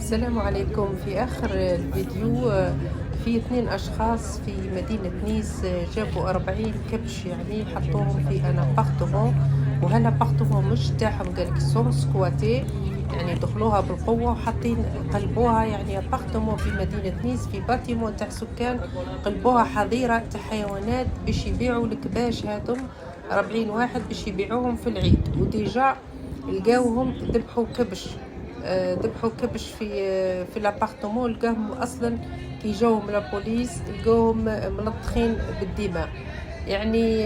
السلام عليكم. في آخر الفيديو في 2 أشخاص في مدينة نيس جابوا 40 كبش، يعني حطوهم في ان ابارتمون، وهالابارتمون مش تاعهم، قالك سون سكواتي، يعني دخلوها بالقوة وحاطين قلبوها، يعني ابارتمون في مدينة نيس في باتيمون تاع سكان، قلبوها حظيرة تاع حيوانات باش يبيعوا الكباش هادم 40 واحد باش يبيعوهم في العيد. وديجا لقاوهم ذبحوا كبش في لابارتمون، لقاهم اصلا كي جاوهم لابوليس لقاوهم ملطخين بالدماء، يعني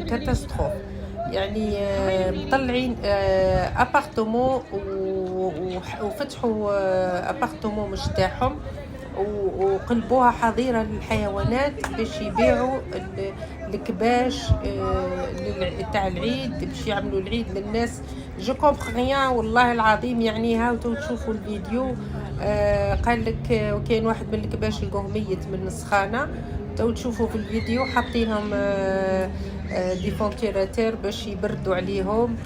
كاتاستروف، يعني مطلعين ابارتمون وفتحوا ابارتمون مش تاعهم وقلبوها حظيرة للحيوانات باش يبيعوا الكباش تاع العيد، باش يعملوا العيد للناس. جو كومبخ والله العظيم، يعني هاو تشوفوا الفيديو. قال لك كاين واحد من الكباش لقوه ميت من السخانه، تشوفوا في الفيديو حاطينهم دي فونتيراتير باش يبردوا عليهم.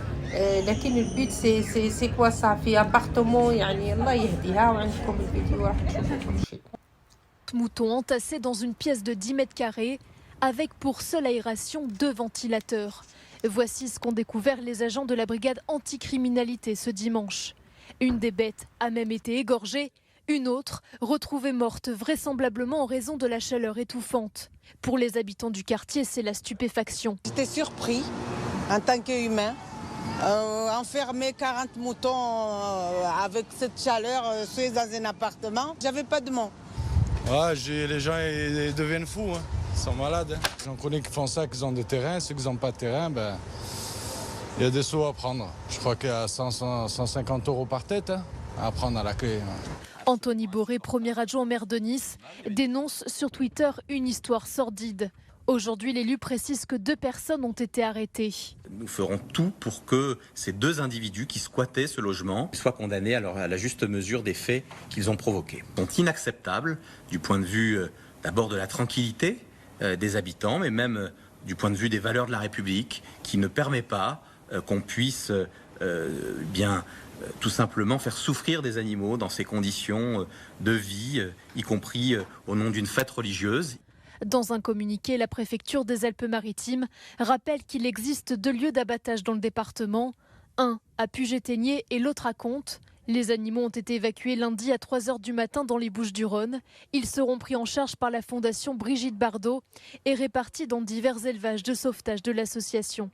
لكن البيت سي كوا صا في ابارتمون، يعني الله يهديها. وعندكم الفيديو راح تشوفوا كل شيء. Moutons entassés dans une pièce de 10 mètres carrés avec pour seule aération 2 ventilateurs. Voici ce qu'ont découvert les agents de la brigade anticriminalité ce dimanche. Une des bêtes a même été égorgée, une autre retrouvée morte vraisemblablement en raison de la chaleur étouffante. Pour les habitants du quartier, c'est la stupéfaction. J'étais surpris en tant qu'humain. Enfermer 40 moutons avec cette chaleur dans un appartement, j'avais pas de mots. Ouais, les gens ils deviennent fous, hein. Ils sont malades. Hein. J'en connais qui font ça, qui ont des terrains. Ceux qui n'ont pas de terrain, il y a des sous à prendre. Je crois qu'il y a 150 € par tête, hein, à prendre à la clé. Anthony Boré, premier adjoint au maire de Nice, dénonce sur Twitter une histoire sordide. Aujourd'hui, l'élu précise que 2 personnes ont été arrêtées. Nous ferons tout pour que ces 2 individus qui squattaient ce logement soient condamnés à la juste mesure des faits qu'ils ont provoqués. Ils sont inacceptables du point de vue d'abord de la tranquillité des habitants, mais même du point de vue des valeurs de la République, qui ne permet pas qu'on puisse tout simplement faire souffrir des animaux dans ces conditions de vie, y compris au nom d'une fête religieuse. Dans un communiqué, la préfecture des Alpes-Maritimes rappelle qu'il existe 2 lieux d'abattage dans le département, un à Puget-Théniers et l'autre à Contes. Les animaux ont été évacués lundi à 3 h du matin dans les Bouches-du-Rhône. Ils seront pris en charge par la fondation Brigitte Bardot et répartis dans divers élevages de sauvetage de l'association.